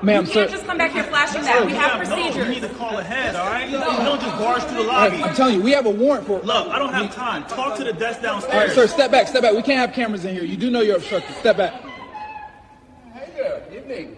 Ma'am, You sir. can't just come back here flashing that. We have No, you procedures. need to call ahead, all right? You don't just barge through the lobby. I'm telling you, we have a warrant for. Look, I don't have time. Talk to the desk downstairs. All right, sir, step back, step back. We can't have cameras in here. You do know you're obstructed. Step back. Hey there, evening.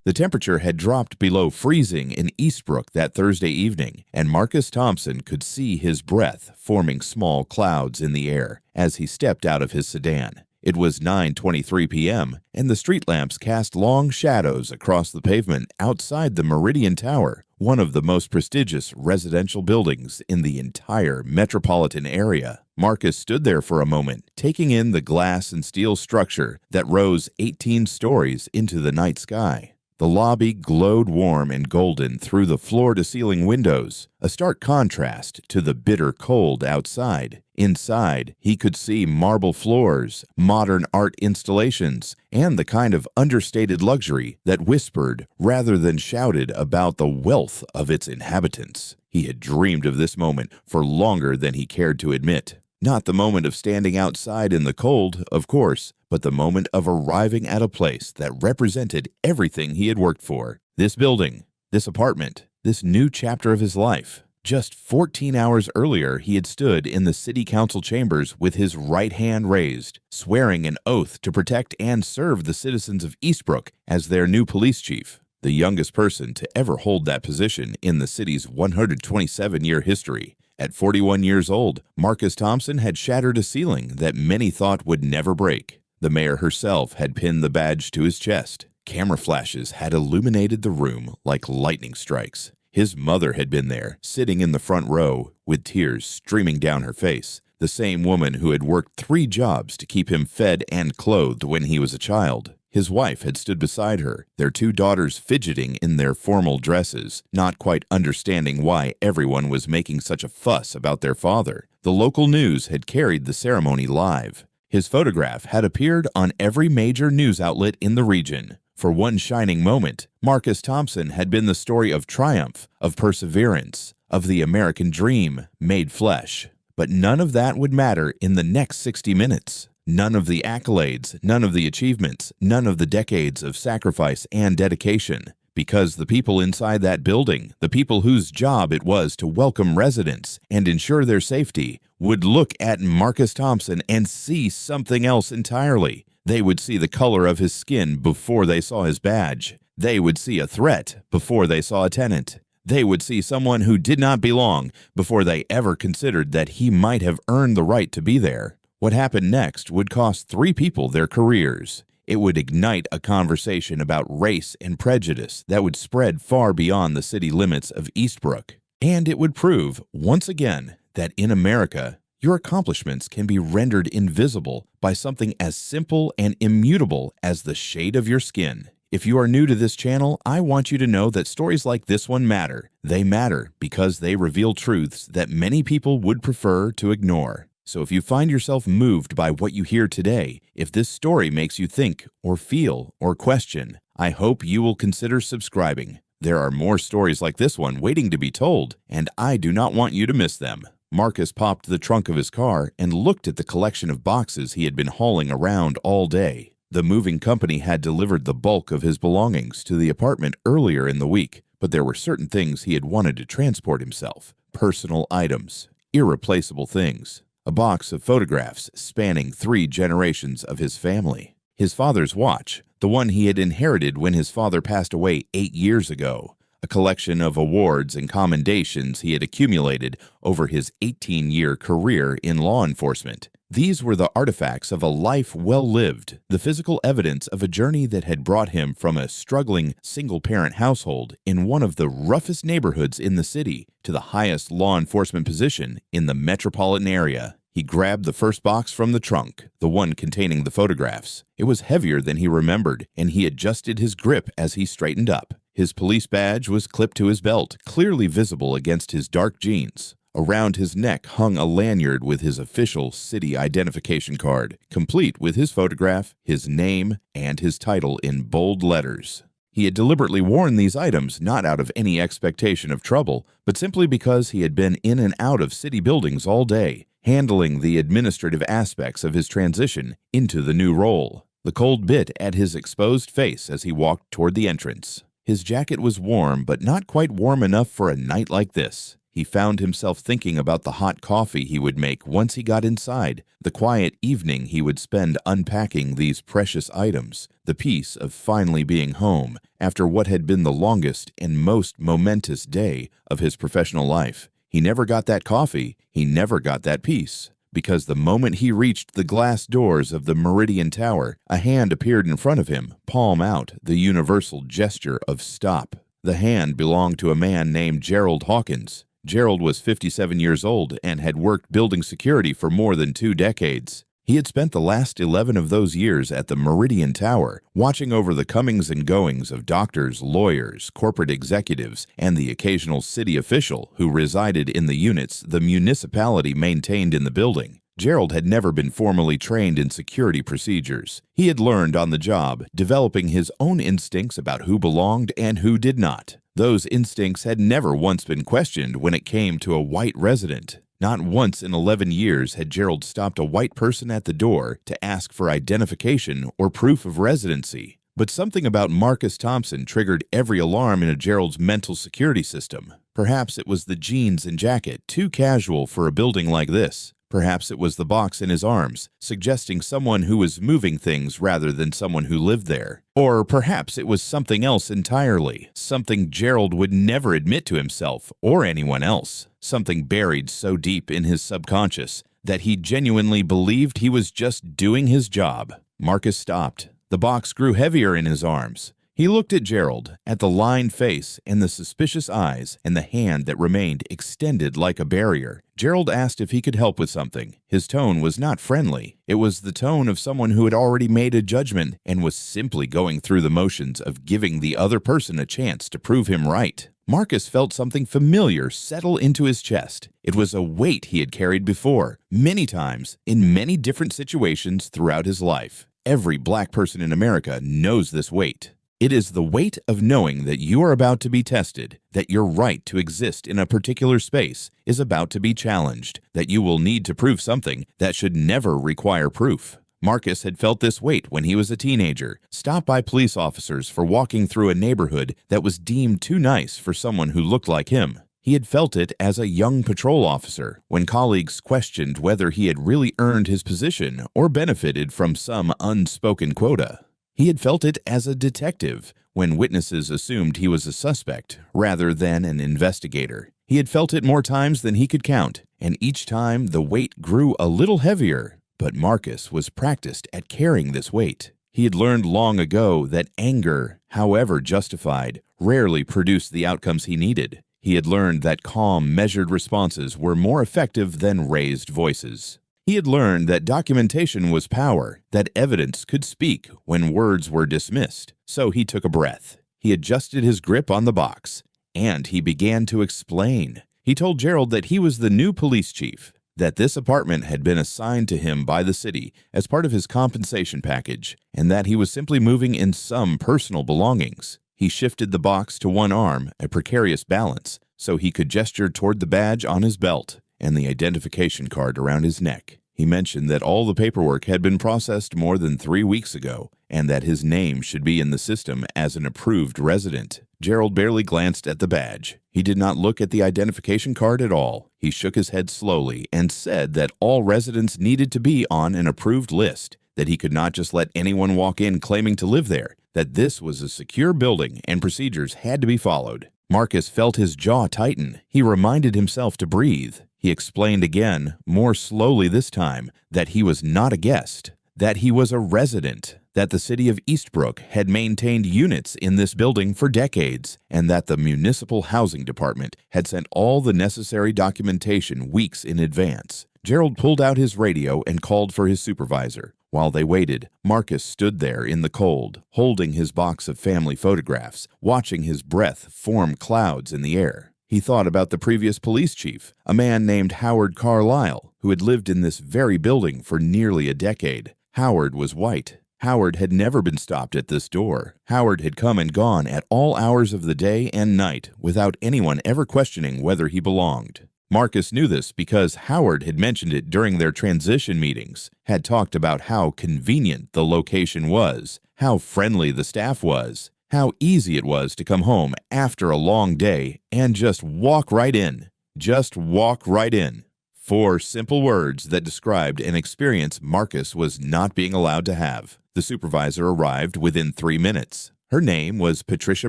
The temperature had dropped below freezing in Eastbrook that Thursday evening, and Marcus Thompson could see his breath forming small clouds in the air as he stepped out of his sedan. It was 9:23 p.m., and the street lamps cast long shadows across the pavement outside the Meridian Tower, one of the most prestigious residential buildings in the entire metropolitan area. Marcus stood there for a moment, taking in the glass and steel structure that rose 18 stories into the night sky. The lobby glowed warm and golden through the floor-to-ceiling windows, a stark contrast to the bitter cold outside. Inside, he could see marble floors, modern art installations, and the kind of understated luxury that whispered rather than shouted about the wealth of its inhabitants. He had dreamed of this moment for longer than he cared to admit. Not the moment of standing outside in the cold, of course, but the moment of arriving at a place that represented everything he had worked for. This building, this apartment, this new chapter of his life. Just 14 hours earlier, he had stood in the city council chambers with his right hand raised, swearing an oath to protect and serve the citizens of Eastbrook as their new police chief, the youngest person to ever hold that position in the city's 127-year history. At 41 years old, Marcus Thompson had shattered a ceiling that many thought would never break. The mayor herself had pinned the badge to his chest. Camera flashes had illuminated the room like lightning strikes. His mother had been there, sitting in the front row, with tears streaming down her face. The same woman who had worked 3 jobs to keep him fed and clothed when he was a child. His wife had stood beside her, their 2 daughters fidgeting in their formal dresses, not quite understanding why everyone was making such a fuss about their father. The local news had carried the ceremony live. His photograph had appeared on every major news outlet in the region. For one shining moment, Marcus Thompson had been the story of triumph, of perseverance, of the American dream made flesh. But none of that would matter in the next 60 minutes. None of the accolades, none of the achievements, none of the decades of sacrifice and dedication. Because the people inside that building, the people whose job it was to welcome residents and ensure their safety, would look at Marcus Thompson and see something else entirely. They would see the color of his skin before they saw his badge. They would see a threat before they saw a tenant. They would see someone who did not belong before they ever considered that he might have earned the right to be there. What happened next would cost 3 people their careers. It would ignite a conversation about race and prejudice that would spread far beyond the city limits of Eastbrook. And it would prove, once again, that in America, your accomplishments can be rendered invisible by something as simple and immutable as the shade of your skin. If you are new to this channel, I want you to know that stories like this one matter. They matter because they reveal truths that many people would prefer to ignore. So if you find yourself moved by what you hear today, if this story makes you think or feel or question, I hope you will consider subscribing. There are more stories like this one waiting to be told, and I do not want you to miss them. Marcus popped the trunk of his car and looked at the collection of boxes he had been hauling around all day. The moving company had delivered the bulk of his belongings to the apartment earlier in the week, but there were certain things he had wanted to transport himself. Personal items, irreplaceable things. A box of photographs spanning 3 generations of his family. His father's watch, the one he had inherited when his father passed away 8 years ago. A collection of awards and commendations he had accumulated over his 18-year career in law enforcement. These were the artifacts of a life well lived, the physical evidence of a journey that had brought him from a struggling single-parent household in one of the roughest neighborhoods in the city to the highest law enforcement position in the metropolitan area. He grabbed the first box from the trunk, the one containing the photographs. It was heavier than he remembered, and he adjusted his grip as he straightened up. His police badge was clipped to his belt, clearly visible against his dark jeans. Around his neck hung a lanyard with his official city identification card, complete with his photograph, his name, and his title in bold letters. He had deliberately worn these items not out of any expectation of trouble, but simply because he had been in and out of city buildings all day, handling the administrative aspects of his transition into the new role. The cold bit at his exposed face as he walked toward the entrance. His jacket was warm, but not quite warm enough for a night like this. He found himself thinking about the hot coffee he would make once he got inside, the quiet evening he would spend unpacking these precious items, the peace of finally being home after what had been the longest and most momentous day of his professional life. He never got that coffee, he never got that peace, because the moment he reached the glass doors of the Meridian Tower, a hand appeared in front of him, palm out, the universal gesture of stop. The hand belonged to a man named Gerald Hawkins. Gerald was 57 years old and had worked building security for more than 2 decades. He had spent the last 11 of those years at the Meridian Tower, watching over the comings and goings of doctors, lawyers, corporate executives, and the occasional city official who resided in the units the municipality maintained in the building. Gerald had never been formally trained in security procedures. He had learned on the job, developing his own instincts about who belonged and who did not. Those instincts had never once been questioned when it came to a white resident. Not once in 11 years had Gerald stopped a white person at the door to ask for identification or proof of residency. But something about Marcus Thompson triggered every alarm in Gerald's mental security system. Perhaps it was the jeans and jacket, too casual for a building like this. Perhaps it was the box in his arms, suggesting someone who was moving things rather than someone who lived there. Or perhaps it was something else entirely, something Gerald would never admit to himself or anyone else, something buried so deep in his subconscious that he genuinely believed he was just doing his job. Marcus stopped. The box grew heavier in his arms. He looked at Gerald, at the lined face and the suspicious eyes and the hand that remained extended like a barrier. Gerald asked if he could help with something. His tone was not friendly. It was the tone of someone who had already made a judgment and was simply going through the motions of giving the other person a chance to prove him right. Marcus felt something familiar settle into his chest. It was a weight he had carried before, many times, in many different situations throughout his life. Every black person in America knows this weight. It is the weight of knowing that you are about to be tested, that your right to exist in a particular space is about to be challenged, that you will need to prove something that should never require proof. Marcus had felt this weight when he was a teenager, stopped by police officers for walking through a neighborhood that was deemed too nice for someone who looked like him. He had felt it as a young patrol officer when colleagues questioned whether he had really earned his position or benefited from some unspoken quota. He had felt it as a detective when witnesses assumed he was a suspect rather than an investigator. He had felt it more times than he could count, and each time the weight grew a little heavier. But Marcus was practiced at carrying this weight. He had learned long ago that anger, however justified, rarely produced the outcomes he needed. He had learned that calm, measured responses were more effective than raised voices. He had learned that documentation was power, that evidence could speak when words were dismissed. So he took a breath. He adjusted his grip on the box, and he began to explain. He told Gerald that he was the new police chief, that this apartment had been assigned to him by the city as part of his compensation package, and that he was simply moving in some personal belongings. He shifted the box to one arm, a precarious balance, so he could gesture toward the badge on his belt and the identification card around his neck. He mentioned that all the paperwork had been processed more than 3 weeks ago, and that his name should be in the system as an approved resident. Gerald barely glanced at the badge. He did not look at the identification card at all. He shook his head slowly and said that all residents needed to be on an approved list, that he could not just let anyone walk in claiming to live there, that this was a secure building and procedures had to be followed. Marcus felt his jaw tighten. He reminded himself to breathe. He explained again, more slowly this time, that he was not a guest, that he was a resident, that the city of Eastbrook had maintained units in this building for decades, and that the municipal housing department had sent all the necessary documentation weeks in advance. Gerald pulled out his radio and called for his supervisor. While they waited, Marcus stood there in the cold, holding his box of family photographs, watching his breath form clouds in the air. He thought about the previous police chief, a man named Howard Carlisle, who had lived in this very building for nearly a decade. Howard was white. Howard had never been stopped at this door. Howard had come and gone at all hours of the day and night without anyone ever questioning whether he belonged. Marcus knew this because Howard had mentioned it during their transition meetings, had talked about how convenient the location was, how friendly the staff was, how easy it was to come home after a long day and just walk right in. Just walk right in. 4 simple words that described an experience Marcus was not being allowed to have. The supervisor arrived within 3 minutes. Her name was Patricia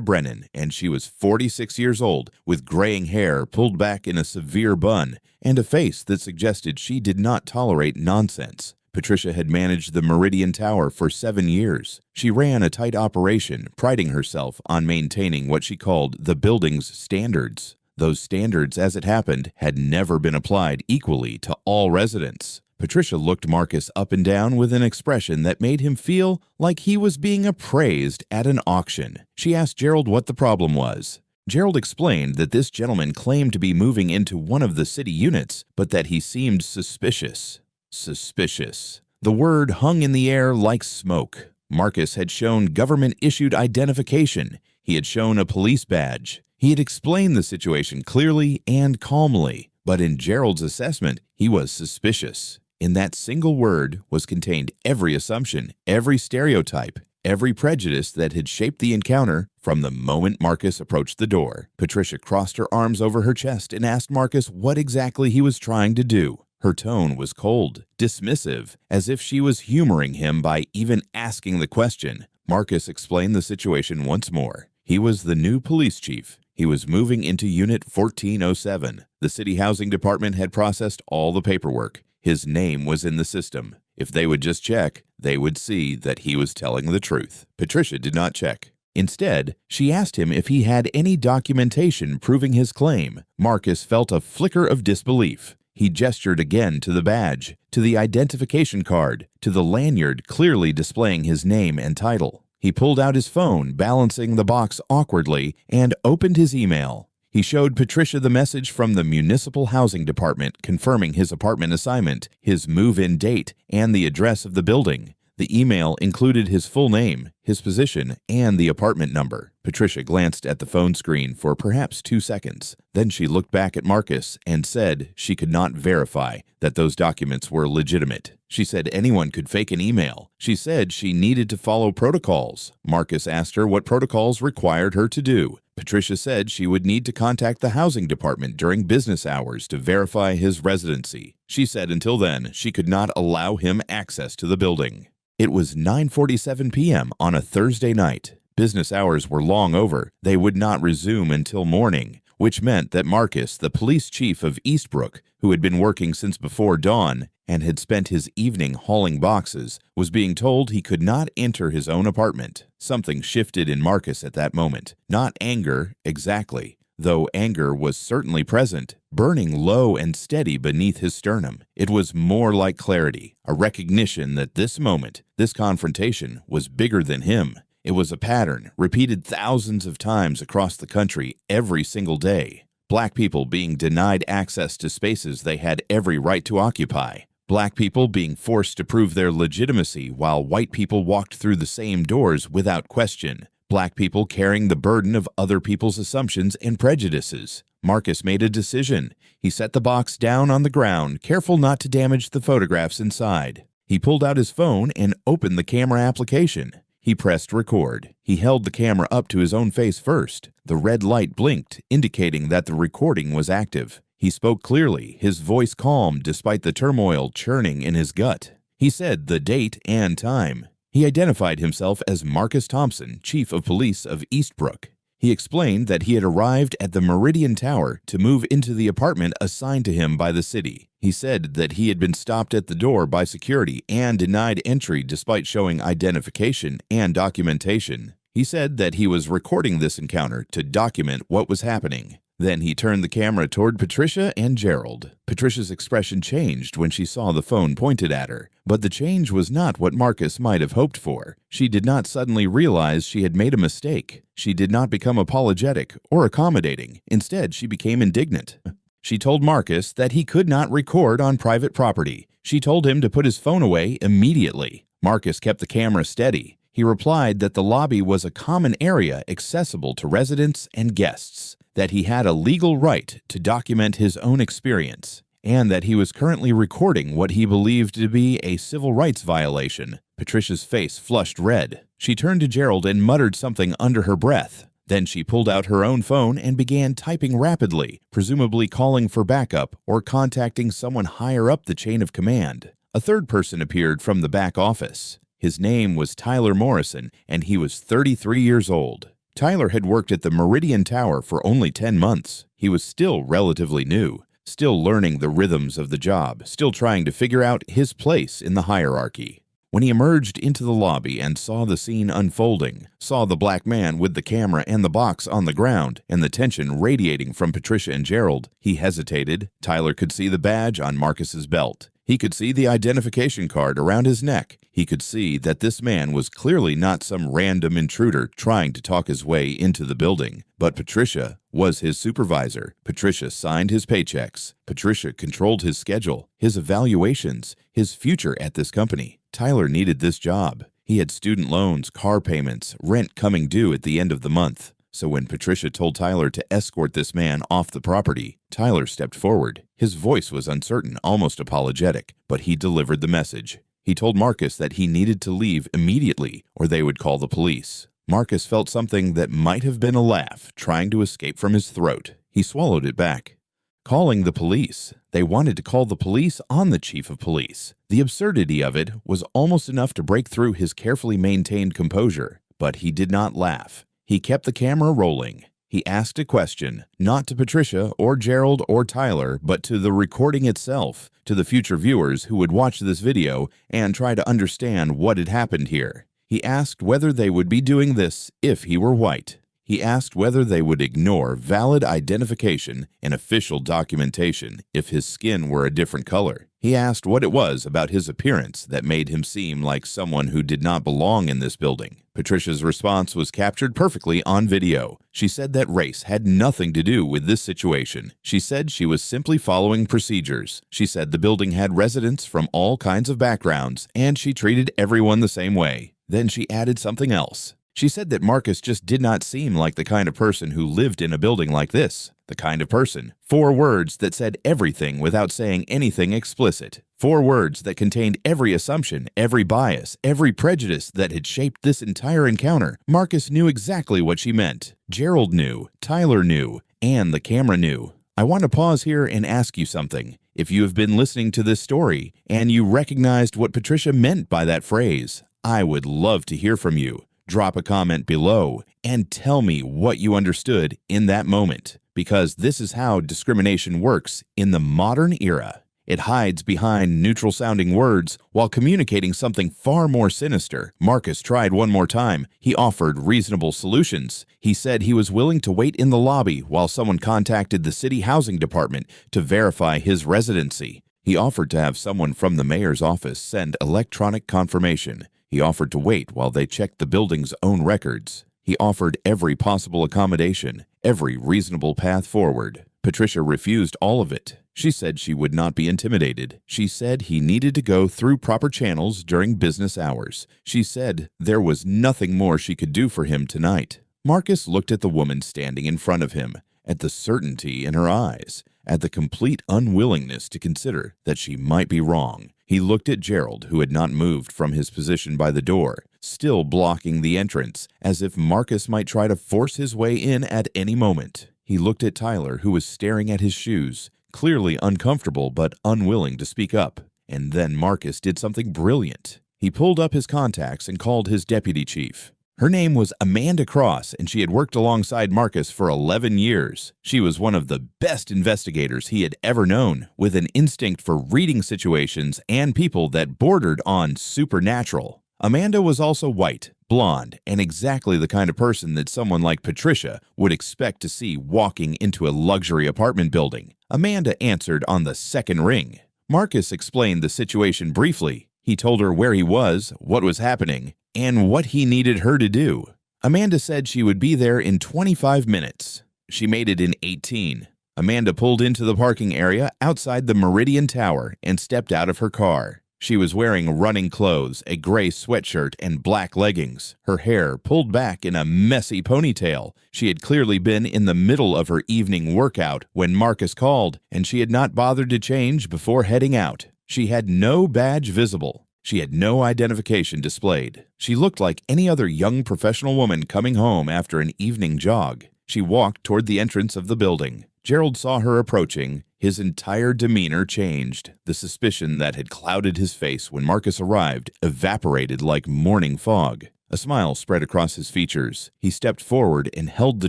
Brennan, and she was 46 years old, with graying hair pulled back in a severe bun, and a face that suggested she did not tolerate nonsense. Patricia had managed the Meridian Tower for 7 years. She ran a tight operation, priding herself on maintaining what she called the building's standards. Those standards, as it happened, had never been applied equally to all residents. Patricia looked Marcus up and down with an expression that made him feel like he was being appraised at an auction. She asked Gerald what the problem was. Gerald explained that this gentleman claimed to be moving into one of the city units, but that he seemed suspicious. Suspicious. The word hung in the air like smoke. Marcus had shown government-issued identification. He had shown a police badge. He had explained the situation clearly and calmly, but in Gerald's assessment, he was suspicious. In that single word was contained every assumption, every stereotype, every prejudice that had shaped the encounter from the moment Marcus approached the door. Patricia crossed her arms over her chest and asked Marcus what exactly he was trying to do. Her tone was cold, dismissive, as if she was humoring him by even asking the question. Marcus explained the situation once more. He was the new police chief. He was moving into Unit 1407. The city housing department had processed all the paperwork. His name was in the system. If they would just check, they would see that he was telling the truth. Patricia did not check. Instead, she asked him if he had any documentation proving his claim. Marcus felt a flicker of disbelief. He gestured again to the badge, to the identification card, to the lanyard clearly displaying his name and title. He pulled out his phone, balancing the box awkwardly, and opened his email. He showed Patricia the message from the Municipal Housing Department confirming his apartment assignment, his move-in date, and the address of the building. The email included his full name, his position, and the apartment number. Patricia glanced at the phone screen for perhaps 2 seconds. Then she looked back at Marcus and said she could not verify that those documents were legitimate. She said anyone could fake an email. She said she needed to follow protocols. Marcus asked her what protocols required her to do. Patricia said she would need to contact the housing department during business hours to verify his residency. She said until then, she could not allow him access to the building. It was 9:47 p.m. on a Thursday night. Business hours were long over. They would not resume until morning, which meant that Marcus, the police chief of Eastbrook, who had been working since before dawn and had spent his evening hauling boxes, was being told he could not enter his own apartment. Something shifted in Marcus at that moment. Not anger, exactly, though anger was certainly present, burning low and steady beneath his sternum. It was more like clarity, a recognition that this moment, this confrontation, was bigger than him. It was a pattern, repeated thousands of times across the country every single day. Black people being denied access to spaces they had every right to occupy. Black people being forced to prove their legitimacy while white people walked through the same doors without question. Black people carrying the burden of other people's assumptions and prejudices. Marcus made a decision. He set the box down on the ground, careful not to damage the photographs inside. He pulled out his phone and opened the camera application. He pressed record. He held the camera up to his own face first. The red light blinked, indicating that the recording was active. He spoke clearly, his voice calm despite the turmoil churning in his gut. He said the date and time. He identified himself as Marcus Thompson, Chief of Police of Eastbrook. He explained that he had arrived at the Meridian Tower to move into the apartment assigned to him by the city. He said that he had been stopped at the door by security and denied entry despite showing identification and documentation. He said that he was recording this encounter to document what was happening. Then he turned the camera toward Patricia and Gerald. Patricia's expression changed when she saw the phone pointed at her, but the change was not what Marcus might have hoped for. She did not suddenly realize she had made a mistake. She did not become apologetic or accommodating. Instead, she became indignant. She told Marcus that he could not record on private property. She told him to put his phone away immediately. Marcus kept the camera steady. He replied that the lobby was a common area accessible to residents and guests, that he had a legal right to document his own experience, and that he was currently recording what he believed to be a civil rights violation. Patricia's face flushed red. She turned to Gerald and muttered something under her breath. Then she pulled out her own phone and began typing rapidly, presumably calling for backup or contacting someone higher up the chain of command. A third person appeared from the back office. His name was Tyler Morrison, and he was 33 years old. Tyler had worked at the Meridian Tower for only 10 months. He was still relatively new, still learning the rhythms of the job, still trying to figure out his place in the hierarchy. When he emerged into the lobby and saw the scene unfolding, saw the black man with the camera and the box on the ground, and the tension radiating from Patricia and Gerald, he hesitated. Tyler could see the badge on Marcus's belt. He could see the identification card around his neck. He could see that this man was clearly not some random intruder trying to talk his way into the building. But Patricia was his supervisor. Patricia signed his paychecks. Patricia controlled his schedule, his evaluations, his future at this company. Tyler needed this job. He had student loans, car payments, rent coming due at the end of the month. So when Patricia told Tyler to escort this man off the property, Tyler stepped forward. His voice was uncertain, almost apologetic, but he delivered the message. He told Marcus that he needed to leave immediately or they would call the police. Marcus felt something that might have been a laugh trying to escape from his throat. He swallowed it back. Calling the police. They wanted to call the police on the chief of police. The absurdity of it was almost enough to break through his carefully maintained composure, but he did not laugh. He kept the camera rolling. He asked a question, not to Patricia or Gerald or Tyler, but to the recording itself, to the future viewers who would watch this video and try to understand what had happened here. He asked whether they would be doing this if he were white. He asked whether they would ignore valid identification and official documentation if his skin were a different color. He asked what it was about his appearance that made him seem like someone who did not belong in this building. Patricia's response was captured perfectly on video. She said that race had nothing to do with this situation. She said she was simply following procedures. She said the building had residents from all kinds of backgrounds, and she treated everyone the same way. Then she added something else. She said that Marcus just did not seem like the kind of person who lived in a building like this. The kind of person. 4 words that said everything without saying anything explicit. 4 words that contained every assumption, every bias, every prejudice that had shaped this entire encounter. Marcus knew exactly what she meant. Gerald knew, Tyler knew, and the camera knew. I want to pause here and ask you something. If you have been listening to this story and you recognized what Patricia meant by that phrase, I would love to hear from you. Drop a comment below and tell me what you understood in that moment, because this is how discrimination works in the modern era. It hides behind neutral-sounding words while communicating something far more sinister. Marcus tried one more time. He offered reasonable solutions. He said he was willing to wait in the lobby while someone contacted the city housing department to verify his residency. He offered to have someone from the mayor's office send electronic confirmation. He offered to wait while they checked the building's own records. He offered every possible accommodation, every reasonable path forward. Patricia refused all of it. She said she would not be intimidated. She said he needed to go through proper channels during business hours. She said there was nothing more she could do for him tonight. Marcus looked at the woman standing in front of him, at the certainty in her eyes, at the complete unwillingness to consider that she might be wrong. He looked at Gerald, who had not moved from his position by the door, still blocking the entrance, as if Marcus might try to force his way in at any moment. He looked at Tyler, who was staring at his shoes, clearly uncomfortable but unwilling to speak up. And then Marcus did something brilliant. He pulled up his contacts and called his deputy chief. Her name was Amanda Cross, and she had worked alongside Marcus for 11 years. She was one of the best investigators he had ever known, with an instinct for reading situations and people that bordered on supernatural. Amanda was also white, blonde, and exactly the kind of person that someone like Patricia would expect to see walking into a luxury apartment building. Amanda answered on the second ring. Marcus explained the situation briefly. He told her where he was, what was happening, and what he needed her to do. Amanda said she would be there in 25 minutes. She made it in 18. Amanda pulled into the parking area outside the Meridian Tower and stepped out of her car. She was wearing running clothes, a gray sweatshirt, and black leggings, her hair pulled back in a messy ponytail. She had clearly been in the middle of her evening workout when Marcus called, and she had not bothered to change before heading out. She had no badge visible. She had no identification displayed. She looked like any other young professional woman coming home after an evening jog. She walked toward the entrance of the building. Gerald saw her approaching. His entire demeanor changed. The suspicion that had clouded his face when Marcus arrived evaporated like morning fog. A smile spread across his features. He stepped forward and held the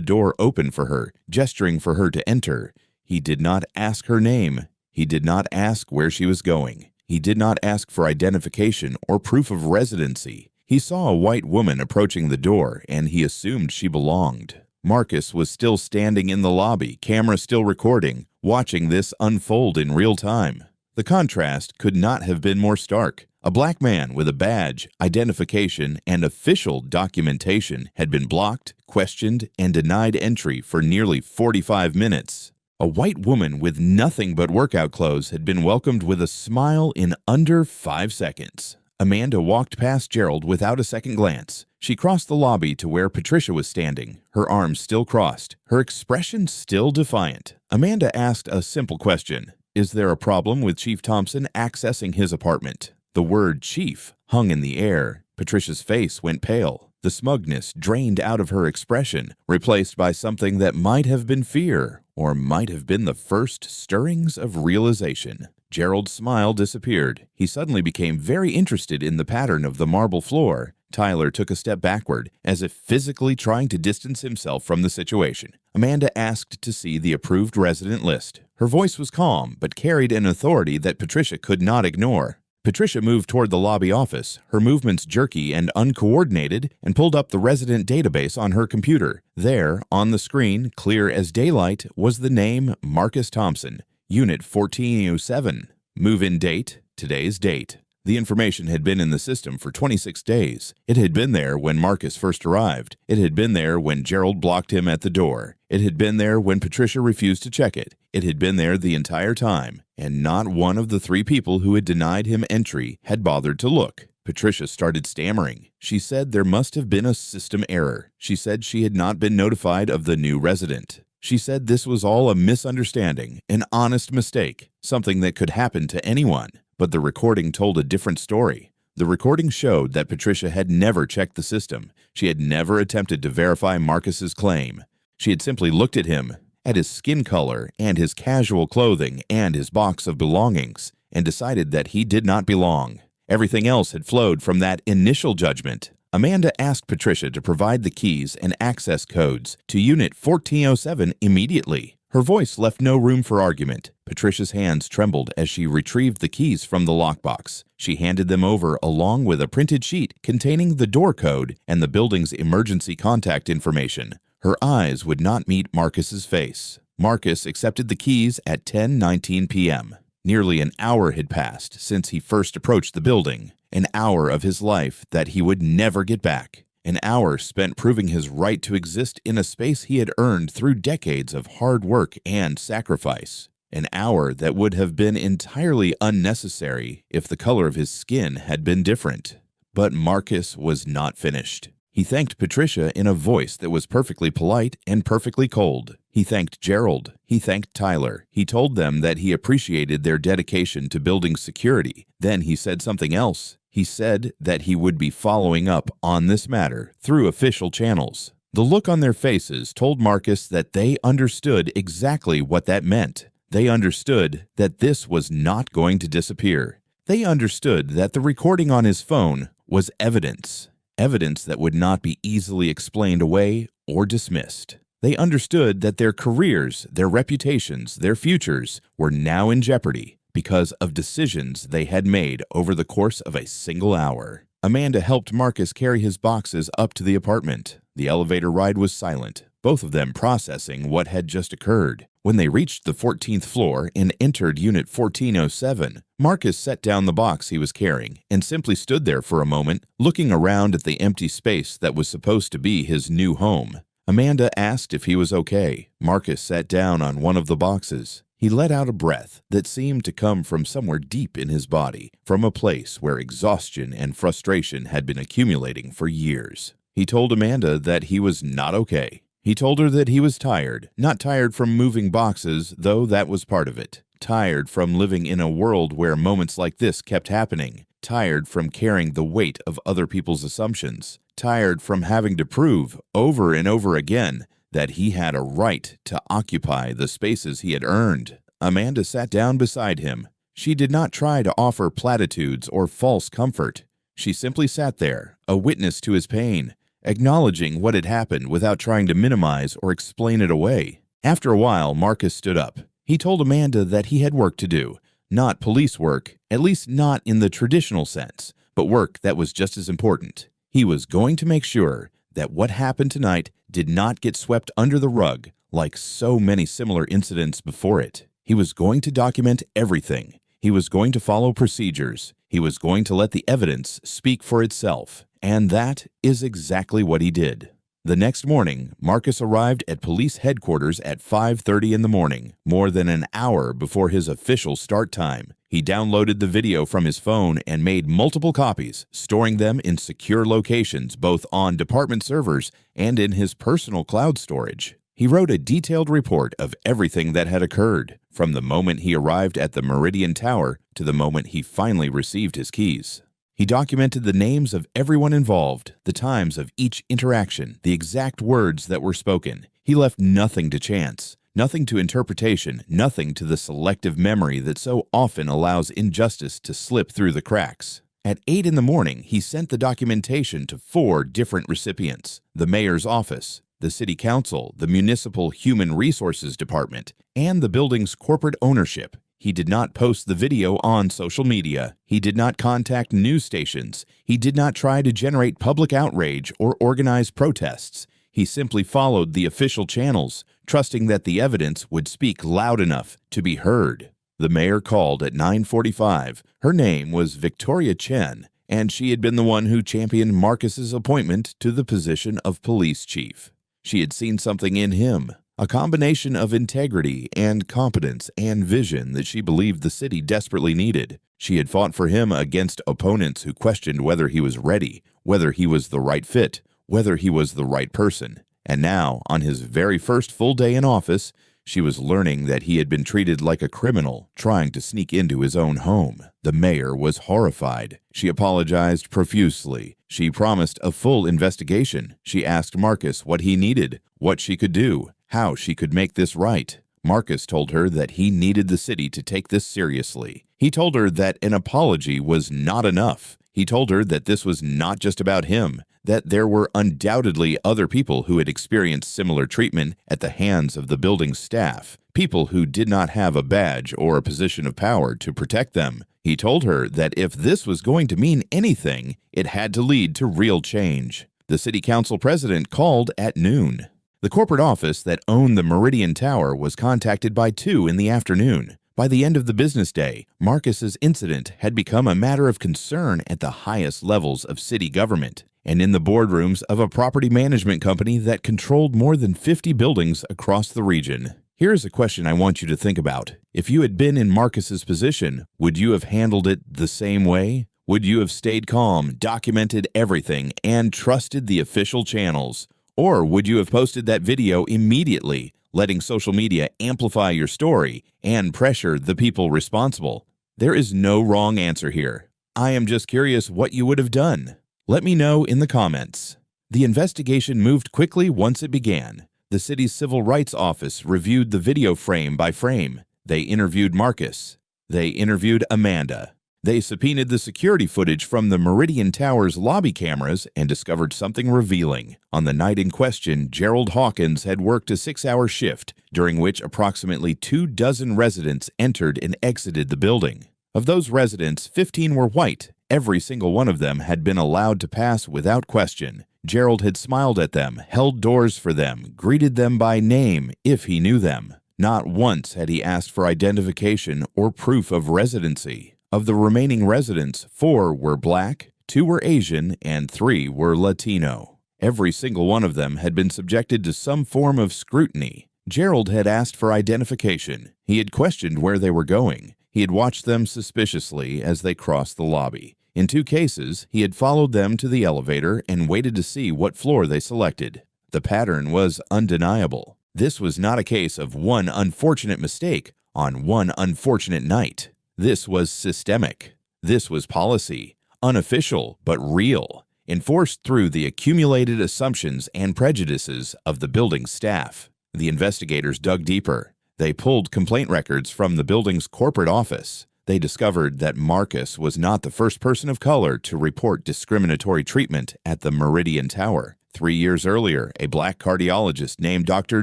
door open for her, gesturing for her to enter. He did not ask her name. He did not ask where she was going. He did not ask for identification or proof of residency. He saw a white woman approaching the door, and he assumed she belonged. Marcus was still standing in the lobby, camera still recording, watching this unfold in real time. The contrast could not have been more stark. A black man with a badge, identification, and official documentation had been blocked, questioned, and denied entry for nearly 45 minutes. A white woman with nothing but workout clothes had been welcomed with a smile in under 5 seconds. Amanda walked past Gerald without a second glance. She crossed the lobby to where Patricia was standing, her arms still crossed, her expression still defiant. Amanda asked a simple question. Is there a problem with Chief Thompson accessing his apartment? The word chief hung in the air. Patricia's face went pale. The smugness drained out of her expression, replaced by something that might have been fear, or might have been the first stirrings of realization. Gerald's smile disappeared. He suddenly became very interested in the pattern of the marble floor. Tyler took a step backward, as if physically trying to distance himself from the situation. Amanda asked to see the approved resident list. Her voice was calm, but carried an authority that Patricia could not ignore. Patricia moved toward the lobby office, her movements jerky and uncoordinated, and pulled up the resident database on her computer. There, on the screen, clear as daylight, was the name Marcus Thompson, Unit 1407. Move-in date, today's date. The information had been in the system for 26 days. It had been there when Marcus first arrived. It had been there when Gerald blocked him at the door. It had been there when Patricia refused to check it. It had been there the entire time, and not one of the 3 people who had denied him entry had bothered to look. Patricia started stammering. She said there must have been a system error. She said she had not been notified of the new resident. She said this was all a misunderstanding, an honest mistake, something that could happen to anyone. But the recording told a different story. The recording showed that Patricia had never checked the system. She had never attempted to verify Marcus's claim. She had simply looked at him, at his skin color and his casual clothing and his box of belongings, and decided that he did not belong. Everything else had flowed from that initial judgment. Amanda asked Patricia to provide the keys and access codes to Unit 1407 immediately. Her voice left no room for argument. Patricia's hands trembled as she retrieved the keys from the lockbox. She handed them over along with a printed sheet containing the door code and the building's emergency contact information. Her eyes would not meet Marcus's face. Marcus accepted the keys at 10:19 p.m. Nearly an hour had passed since he first approached the building. An hour of his life that he would never get back. An hour spent proving his right to exist in a space he had earned through decades of hard work and sacrifice. An hour that would have been entirely unnecessary if the color of his skin had been different. But Marcus was not finished. He thanked Patricia in a voice that was perfectly polite and perfectly cold. He thanked Gerald. He thanked Tyler. He told them that he appreciated their dedication to building security. Then he said something else. He said that he would be following up on this matter through official channels. The look on their faces told Marcus that they understood exactly what that meant. They understood that this was not going to disappear. They understood that the recording on his phone was evidence. Evidence that would not be easily explained away or dismissed. They understood that their careers, their reputations, their futures were now in jeopardy because of decisions they had made over the course of a single hour. Amanda helped Marcus carry his boxes up to the apartment. The elevator ride was silent, both of them processing what had just occurred. When they reached the 14th floor and entered Unit 1407, Marcus set down the box he was carrying and simply stood there for a moment, looking around at the empty space that was supposed to be his new home. Amanda asked if he was okay. Marcus sat down on one of the boxes. He let out a breath that seemed to come from somewhere deep in his body, from a place where exhaustion and frustration had been accumulating for years. He told Amanda that he was not okay. He told her that he was tired, not tired from moving boxes, though that was part of it. Tired from living in a world where moments like this kept happening. Tired from carrying the weight of other people's assumptions. Tired from having to prove, over and over again, that he had a right to occupy the spaces he had earned. Amanda sat down beside him. She did not try to offer platitudes or false comfort. She simply sat there, a witness to his pain, acknowledging what had happened without trying to minimize or explain it away. After a while, Marcus stood up. He told Amanda that he had work to do, not police work, at least not in the traditional sense, but work that was just as important. He was going to make sure that what happened tonight did not get swept under the rug like so many similar incidents before it. He was going to document everything. He was going to follow procedures. He was going to let the evidence speak for itself. And that is exactly what he did. The next morning, Marcus arrived at police headquarters at 5:30 in the morning, more than an hour before his official start time. He downloaded the video from his phone and made multiple copies, storing them in secure locations both on department servers and in his personal cloud storage. He wrote a detailed report of everything that had occurred, from the moment he arrived at the Meridian Tower to the moment he finally received his keys. He documented the names of everyone involved, the times of each interaction, the exact words that were spoken. He left nothing to chance, nothing to interpretation, nothing to the selective memory that so often allows injustice to slip through the cracks. At 8 in the morning, he sent the documentation to 4 different recipients: the mayor's office, the city council, the municipal human resources department, and the building's corporate ownership. He did not post the video on social media. He did not contact news stations. He did not try to generate public outrage or organize protests. He simply followed the official channels, trusting that the evidence would speak loud enough to be heard. The mayor called at 9:45. Her name was Victoria Chen, and she had been the one who championed Marcus's appointment to the position of police chief. She had seen something in him, a combination of integrity and competence and vision that she believed the city desperately needed. She had fought for him against opponents who questioned whether he was ready, whether he was the right fit, whether he was the right person. And now, on his very first full day in office, she was learning that he had been treated like a criminal trying to sneak into his own home. The mayor was horrified. She apologized profusely. She promised a full investigation. She asked Marcus what he needed, what she could do, how she could make this right. Marcus told her that he needed the city to take this seriously. He told her that an apology was not enough. He told her that this was not just about him, that there were undoubtedly other people who had experienced similar treatment at the hands of the building's staff, people who did not have a badge or a position of power to protect them. He told her that if this was going to mean anything, it had to lead to real change. The city council president called at noon. The corporate office that owned the Meridian Tower was contacted by 2 in the afternoon. By the end of the business day, Marcus's incident had become a matter of concern at the highest levels of city government and in the boardrooms of a property management company that controlled more than 50 buildings across the region. Here's a question I want you to think about. If you had been in Marcus's position, would you have handled it the same way? Would you have stayed calm, documented everything, and trusted the official channels? Or would you have posted that video immediately, letting social media amplify your story and pressure the people responsible? There is no wrong answer here. I am just curious what you would have done. Let me know in the comments. The investigation moved quickly once it began. The city's civil rights office reviewed the video frame by frame. They interviewed Marcus. They interviewed Amanda. They subpoenaed the security footage from the Meridian Tower's lobby cameras and discovered something revealing. On the night in question, Gerald Hawkins had worked a 6-hour shift, during which approximately 24 residents entered and exited the building. Of those residents, 15 were white. Every single one of them had been allowed to pass without question. Gerald had smiled at them, held doors for them, greeted them by name if he knew them. Not once had he asked for identification or proof of residency. Of the remaining residents, 4 were black, 2 were Asian, and 3 were Latino. Every single one of them had been subjected to some form of scrutiny. Gerald had asked for identification. He had questioned where they were going. He had watched them suspiciously as they crossed the lobby. In 2 cases, he had followed them to the elevator and waited to see what floor they selected. The pattern was undeniable. This was not a case of one unfortunate mistake on one unfortunate night. This was systemic. This was policy, unofficial but real, enforced through the accumulated assumptions and prejudices of the building's staff. The investigators dug deeper. They pulled complaint records from the building's corporate office. They discovered that Marcus was not the first person of color to report discriminatory treatment at the Meridian Tower. 3 years earlier, a black cardiologist named Dr.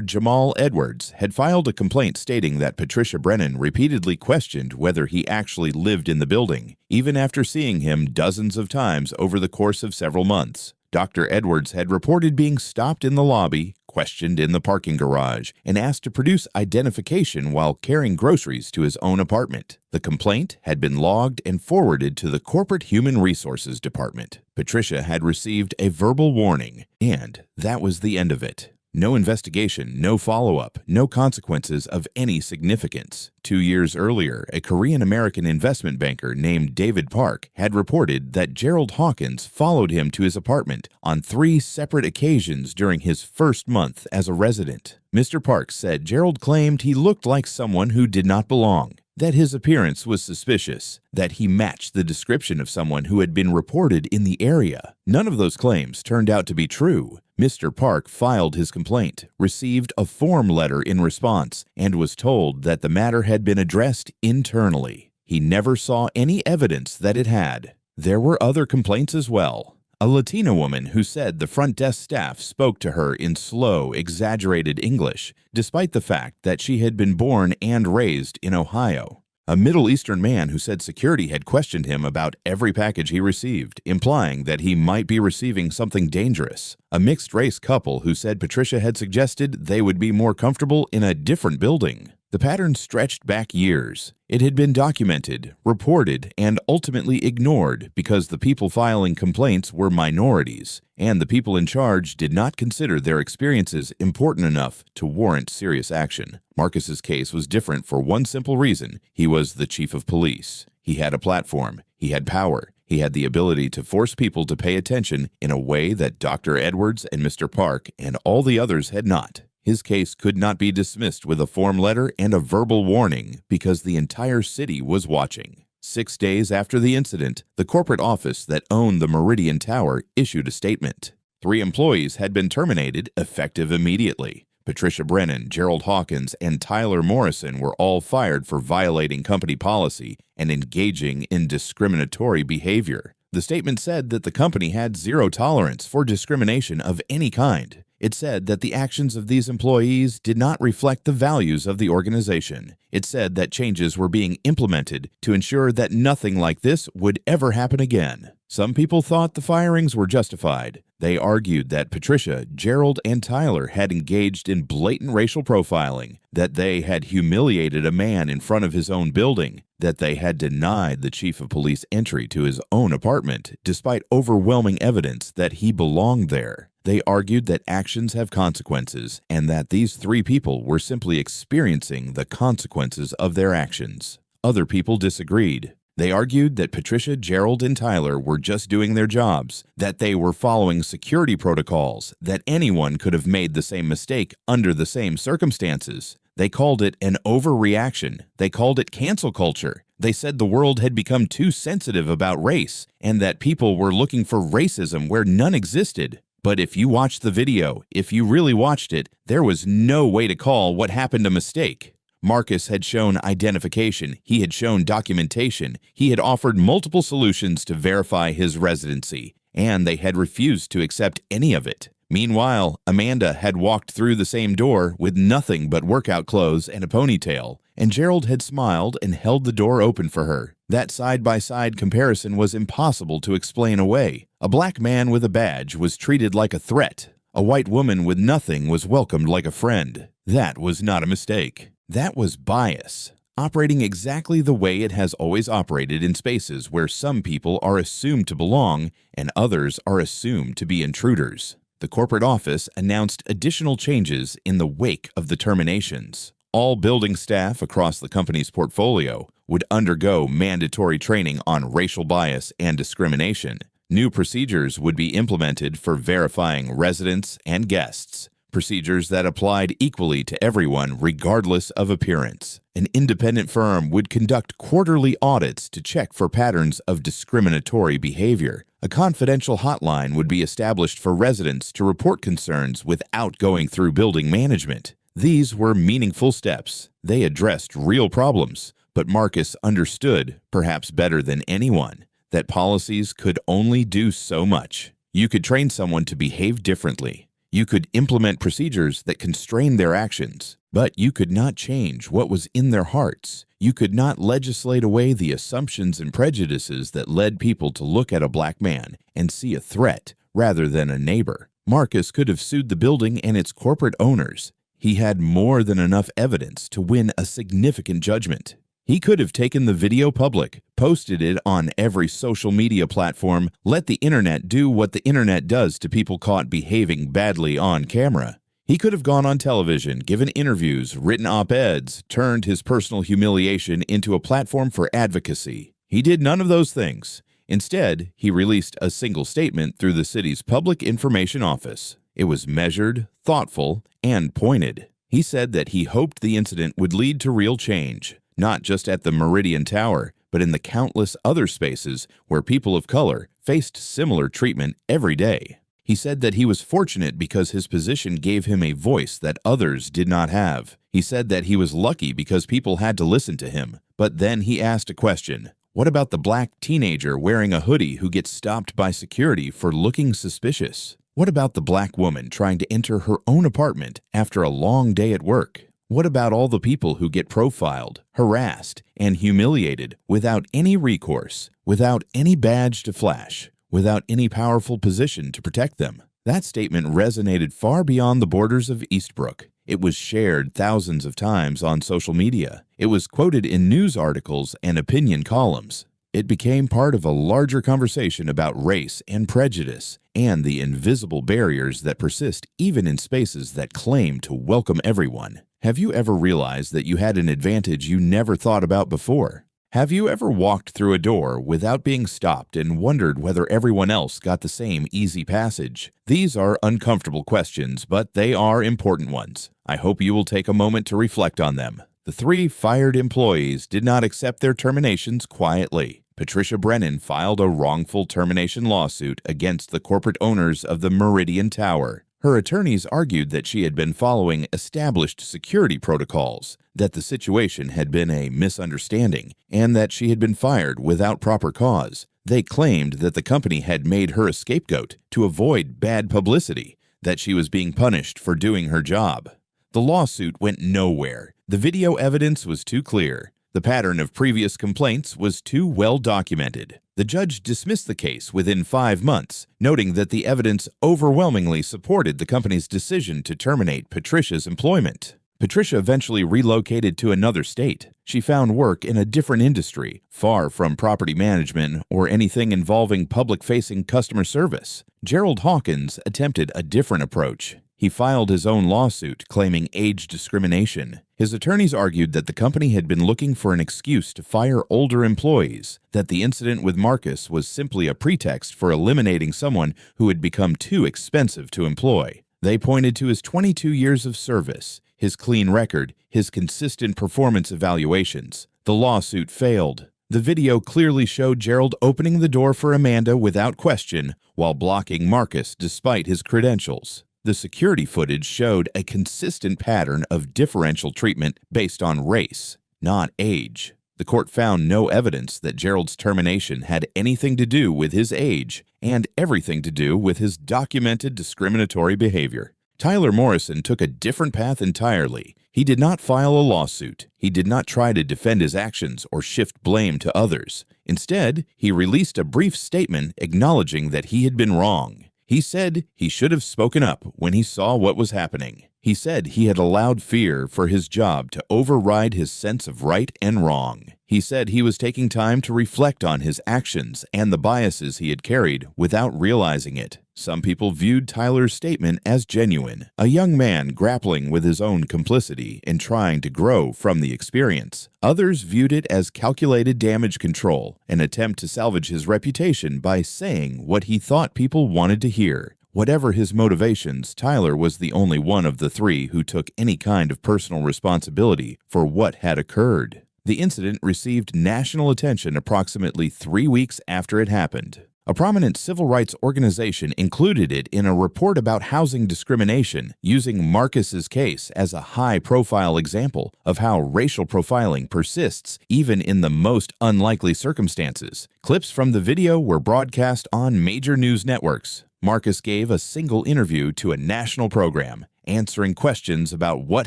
Jamal Edwards had filed a complaint stating that Patricia Brennan repeatedly questioned whether he actually lived in the building, even after seeing him dozens of times over the course of several months. Dr. Edwards had reported being stopped in the lobby, questioned in the parking garage, and asked to produce identification while carrying groceries to his own apartment. The complaint had been logged and forwarded to the Corporate Human Resources Department. Patricia had received a verbal warning, and that was the end of it. No investigation, no follow-up, no consequences of any significance. 2 years earlier, a Korean-American investment banker named David Park had reported that Gerald Hawkins followed him to his apartment on 3 separate occasions during his first month as a resident. Mr. Park said Gerald claimed he looked like someone who did not belong, that his appearance was suspicious, that he matched the description of someone who had been reported in the area. None of those claims turned out to be true. Mr. Park filed his complaint, received a form letter in response, and was told that the matter had been addressed internally. He never saw any evidence that it had. There were other complaints as well. A Latina woman who said the front desk staff spoke to her in slow, exaggerated English, despite the fact that she had been born and raised in Ohio. A Middle Eastern man who said security had questioned him about every package he received, implying that he might be receiving something dangerous. A mixed-race couple who said Patricia had suggested they would be more comfortable in a different building. The pattern stretched back years. It had been documented, reported, and ultimately ignored because the people filing complaints were minorities, and the people in charge did not consider their experiences important enough to warrant serious action. Marcus's case was different for one simple reason. He was the chief of police. He had a platform. He had power. He had the ability to force people to pay attention in a way that Dr. Edwards and Mr. Park and all the others had not. His case could not be dismissed with a form letter and a verbal warning because the entire city was watching. 6 days after the incident, the corporate office that owned the Meridian Tower issued a statement. 3 employees had been terminated effective immediately. Patricia Brennan, Gerald Hawkins, and Tyler Morrison were all fired for violating company policy and engaging in discriminatory behavior. The statement said that the company had zero tolerance for discrimination of any kind. It said that the actions of these employees did not reflect the values of the organization. It said that changes were being implemented to ensure that nothing like this would ever happen again. Some people thought the firings were justified. They argued that Patricia, Gerald, and Tyler had engaged in blatant racial profiling, that they had humiliated a man in front of his own building, that they had denied the chief of police entry to his own apartment despite overwhelming evidence that he belonged there. They argued that actions have consequences and that these 3 people were simply experiencing the consequences of their actions. Other people disagreed. They argued that Patricia, Gerald, and Tyler were just doing their jobs, that they were following security protocols, that anyone could have made the same mistake under the same circumstances. They called it an overreaction. They called it cancel culture. They said the world had become too sensitive about race and that people were looking for racism where none existed. But if you watched the video, if you really watched it, there was no way to call what happened a mistake. Marcus had shown identification, he had shown documentation, he had offered multiple solutions to verify his residency, and they had refused to accept any of it. Meanwhile, Amanda had walked through the same door with nothing but workout clothes and a ponytail, and Gerald had smiled and held the door open for her. That side-by-side comparison was impossible to explain away. A black man with a badge was treated like a threat. A white woman with nothing was welcomed like a friend. That was not a mistake. That was bias, operating exactly the way it has always operated in spaces where some people are assumed to belong and others are assumed to be intruders. the corporate office announced additional changes in the wake of the terminations. All building staff across the company's portfolio would undergo mandatory training on racial bias and discrimination. New procedures would be implemented for verifying residents and guests, procedures that applied equally to everyone regardless of appearance. An independent firm would conduct quarterly audits to check for patterns of discriminatory behavior. A confidential hotline would be established for residents to report concerns without going through building management. These were meaningful steps. They addressed real problems, but Marcus understood, perhaps better than anyone, that policies could only do so much. You could train someone to behave differently. You could implement procedures that constrain their actions, but you could not change what was in their hearts. You could not legislate away the assumptions and prejudices that led people to look at a black man and see a threat rather than a neighbor. Marcus could have sued the building and its corporate owners. He had more than enough evidence to win a significant judgment. He could have taken the video public, posted it on every social media platform, let the internet do what the internet does to people caught behaving badly on camera. He could have gone on television, given interviews, written op-eds, turned his personal humiliation into a platform for advocacy. He did none of those things. Instead, he released a single statement through the city's Public Information Office. It was measured, thoughtful, and pointed. He said that he hoped the incident would lead to real change, not just at the Meridian Tower, but in the countless other spaces where people of color faced similar treatment every day. He said that he was fortunate because his position gave him a voice that others did not have. He said that he was lucky because people had to listen to him. But then he asked a question. What about the black teenager wearing a hoodie who gets stopped by security for looking suspicious? What about the black woman trying to enter her own apartment after a long day at work? What about all the people who get profiled, harassed, and humiliated without any recourse, without any badge to flash, without any powerful position to protect them? That statement resonated far beyond the borders of Eastbrook. It was shared thousands of times on social media. It was quoted in news articles and opinion columns. It became part of a larger conversation about race and prejudice and the invisible barriers that persist even in spaces that claim to welcome everyone. Have you ever realized that you had an advantage you never thought about before? Have you ever walked through a door without being stopped and wondered whether everyone else got the same easy passage? These are uncomfortable questions, but they are important ones. I hope you will take a moment to reflect on them. The 3 fired employees did not accept their terminations quietly. Patricia Brennan filed a wrongful termination lawsuit against the corporate owners of the Meridian Tower. Her attorneys argued that she had been following established security protocols, that the situation had been a misunderstanding, and that she had been fired without proper cause. They claimed that the company had made her a scapegoat to avoid bad publicity, that she was being punished for doing her job. The lawsuit went nowhere. The video evidence was too clear. The pattern of previous complaints was too well documented. The judge dismissed the case within 5 months, noting that the evidence overwhelmingly supported the company's decision to terminate Patricia's employment. Patricia eventually relocated to another state. She found work in a different industry, far from property management or anything involving public-facing customer service. Gerald Hawkins attempted a different approach. He filed his own lawsuit claiming age discrimination. His attorneys argued that the company had been looking for an excuse to fire older employees, that the incident with Marcus was simply a pretext for eliminating someone who had become too expensive to employ. They pointed to his 22 years of service, his clean record, his consistent performance evaluations. The lawsuit failed. The video clearly showed Gerald opening the door for Amanda without question while blocking Marcus despite his credentials. The security footage showed a consistent pattern of differential treatment based on race, not age. The court found no evidence that Gerald's termination had anything to do with his age and everything to do with his documented discriminatory behavior. Tyler Morrison took a different path entirely. He did not file a lawsuit. He did not try to defend his actions or shift blame to others. Instead, he released a brief statement acknowledging that he had been wrong. He said he should have spoken up when he saw what was happening. He said he had allowed fear for his job to override his sense of right and wrong. He said he was taking time to reflect on his actions and the biases he had carried without realizing it. Some people viewed Tyler's statement as genuine, a young man grappling with his own complicity and trying to grow from the experience. Others viewed it as calculated damage control, an attempt to salvage his reputation by saying what he thought people wanted to hear. Whatever his motivations, Tyler was the only one of the three who took any kind of personal responsibility for what had occurred. The incident received national attention approximately 3 weeks after it happened. A prominent civil rights organization included it in a report about housing discrimination, using Marcus's case as a high-profile example of how racial profiling persists even in the most unlikely circumstances. Clips from the video were broadcast on major news networks. Marcus gave a single interview to a national program, answering questions about what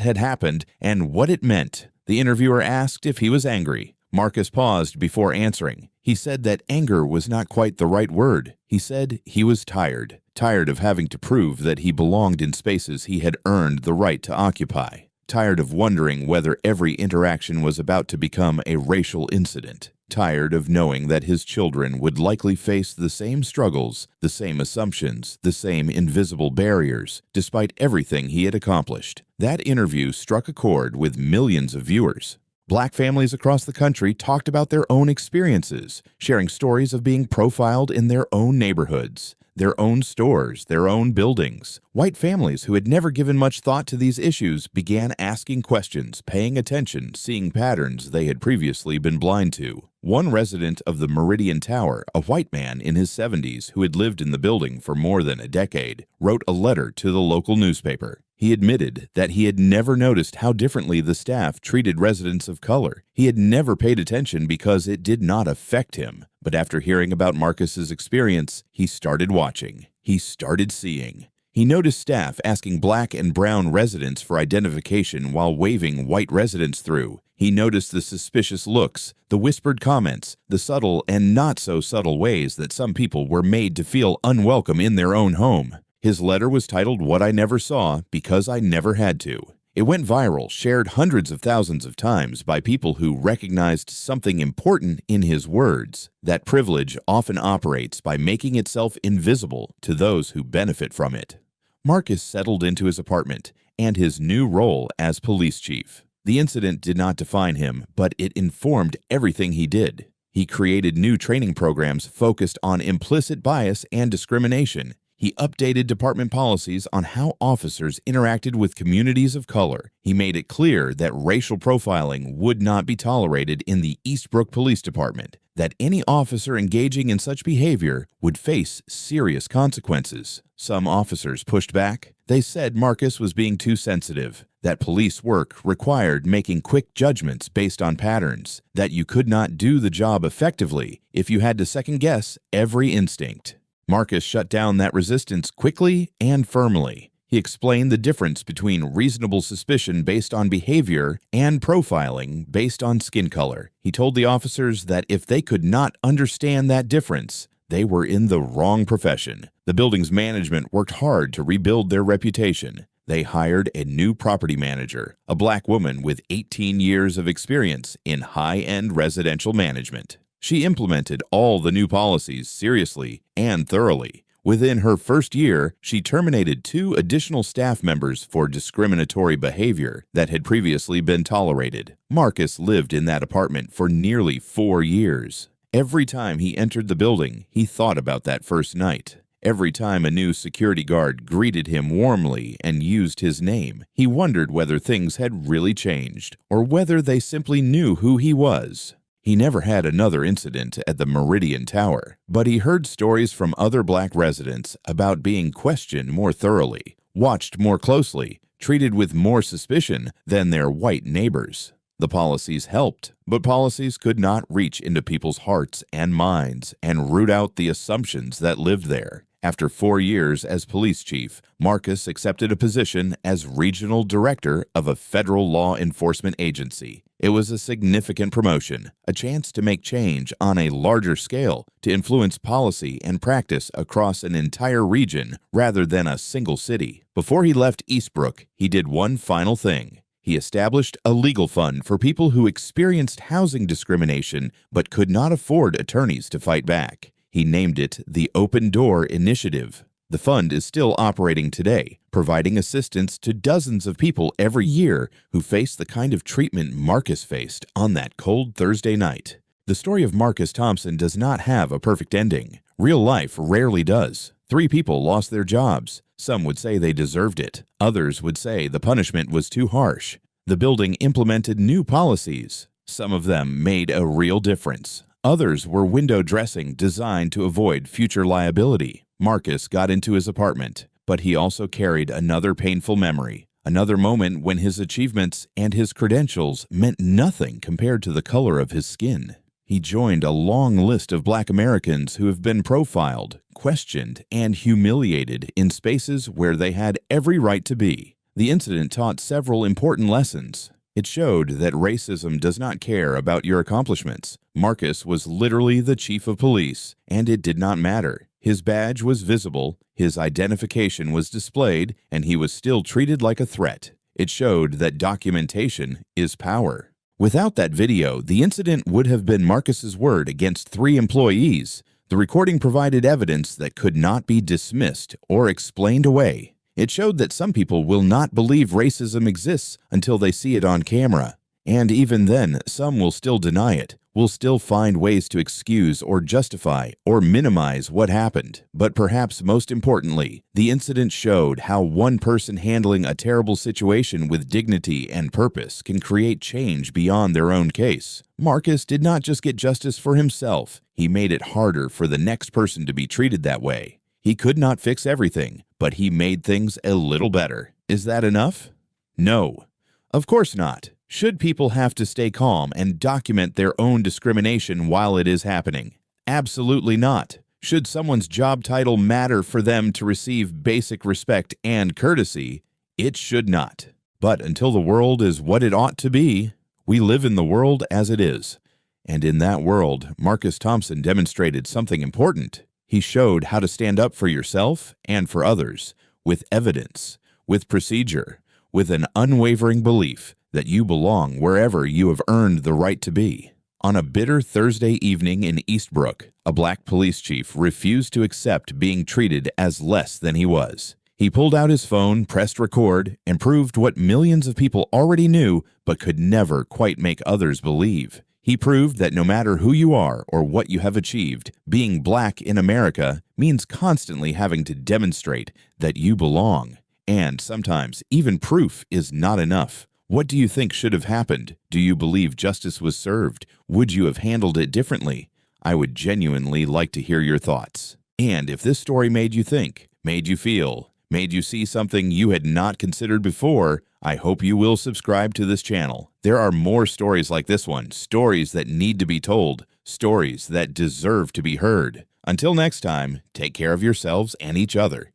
had happened and what it meant. The interviewer asked if he was angry. Marcus paused before answering. He said that anger was not quite the right word. He said he was tired of having to prove that he belonged in spaces he had earned the right to occupy, tired of wondering whether every interaction was about to become a racial incident, tired of knowing that his children would likely face the same struggles, the same assumptions, the same invisible barriers, despite everything he had accomplished. That interview struck a chord with millions of viewers. Black families across the country talked about their own experiences, sharing stories of being profiled in their own neighborhoods, their own stores, their own buildings. White families who had never given much thought to these issues began asking questions, paying attention, seeing patterns they had previously been blind to. One resident of the Meridian Tower, a white man in his 70s who had lived in the building for more than a decade, wrote a letter to the local newspaper. He admitted that he had never noticed how differently the staff treated residents of color. He had never paid attention because it did not affect him. But after hearing about Marcus's experience, he started watching. He started seeing. He noticed staff asking black and brown residents for identification while waving white residents through. He noticed the suspicious looks, the whispered comments, the subtle and not so subtle ways that some people were made to feel unwelcome in their own home. His letter was titled "What I Never Saw Because I Never Had to." It went viral, shared hundreds of thousands of times by people who recognized something important in his words. That privilege often operates by making itself invisible to those who benefit from it. Marcus settled into his apartment and his new role as police chief. The incident did not define him, but it informed everything he did. He created new training programs focused on implicit bias and discrimination. He updated department policies on how officers interacted with communities of color. He made it clear that racial profiling would not be tolerated in the Eastbrook Police Department, that any officer engaging in such behavior would face serious consequences. Some officers pushed back. They said Marcus was being too sensitive, that police work required making quick judgments based on patterns, that you could not do the job effectively if you had to second-guess every instinct. Marcus shut down that resistance quickly and firmly. He explained the difference between reasonable suspicion based on behavior and profiling based on skin color. He told the officers that if they could not understand that difference, they were in the wrong profession. The building's management worked hard to rebuild their reputation. They hired a new property manager, a black woman with 18 years of experience in high-end residential management. She implemented all the new policies seriously and thoroughly. Within her first year, she terminated 2 additional staff members for discriminatory behavior that had previously been tolerated. Marcus lived in that apartment for nearly 4 years. Every time he entered the building, he thought about that first night. Every time a new security guard greeted him warmly and used his name, he wondered whether things had really changed or whether they simply knew who he was. He never had another incident at the Meridian Tower, but he heard stories from other black residents about being questioned more thoroughly, watched more closely, treated with more suspicion than their white neighbors. The policies helped, but policies could not reach into people's hearts and minds and root out the assumptions that lived there. After 4 years as police chief, Marcus accepted a position as regional director of a federal law enforcement agency. It was a significant promotion, a chance to make change on a larger scale, to influence policy and practice across an entire region rather than a single city. Before he left Eastbrook, he did one final thing. He established a legal fund for people who experienced housing discrimination but could not afford attorneys to fight back. He named it the Open Door Initiative. The fund is still operating today, providing assistance to dozens of people every year who face the kind of treatment Marcus faced on that cold Thursday night. The story of Marcus Thompson does not have a perfect ending. Real life rarely does. 3 people lost their jobs. Some would say they deserved it. Others would say the punishment was too harsh. The building implemented new policies. Some of them made a real difference. Others were window dressing designed to avoid future liability. Marcus got into his apartment, but he also carried another painful memory, another moment when his achievements and his credentials meant nothing compared to the color of his skin. He joined a long list of Black Americans who have been profiled, questioned, and humiliated in spaces where they had every right to be. The incident taught several important lessons. It showed that racism does not care about your accomplishments. Marcus was literally the chief of police, and it did not matter. His badge was visible, his identification was displayed, and he was still treated like a threat. It showed that documentation is power. Without that video, the incident would have been Marcus's word against 3 employees. The recording provided evidence that could not be dismissed or explained away. It showed that some people will not believe racism exists until they see it on camera. And even then, some will still deny it, will still find ways to excuse or justify or minimize what happened. But perhaps most importantly, the incident showed how one person handling a terrible situation with dignity and purpose can create change beyond their own case. Marcus did not just get justice for himself, he made it harder for the next person to be treated that way. He could not fix everything, but he made things a little better. Is that enough? No. Of course not. Should people have to stay calm and document their own discrimination while it is happening? Absolutely not. Should someone's job title matter for them to receive basic respect and courtesy? It should not. But until the world is what it ought to be, we live in the world as it is. And in that world, Marcus Thompson demonstrated something important. He showed how to stand up for yourself and for others, with evidence, with procedure, with an unwavering belief that you belong wherever you have earned the right to be. On a bitter Thursday evening in Eastbrook, a Black police chief refused to accept being treated as less than he was. He pulled out his phone, pressed record, and proved what millions of people already knew but could never quite make others believe. He proved that no matter who you are or what you have achieved, being Black in America means constantly having to demonstrate that you belong. And sometimes even proof is not enough. What do you think should have happened? Do you believe justice was served? Would you have handled it differently? I would genuinely like to hear your thoughts. And if this story made you think, made you feel, made you see something you had not considered before, I hope you will subscribe to this channel. There are more stories like this one, stories that need to be told, stories that deserve to be heard. Until next time, take care of yourselves and each other.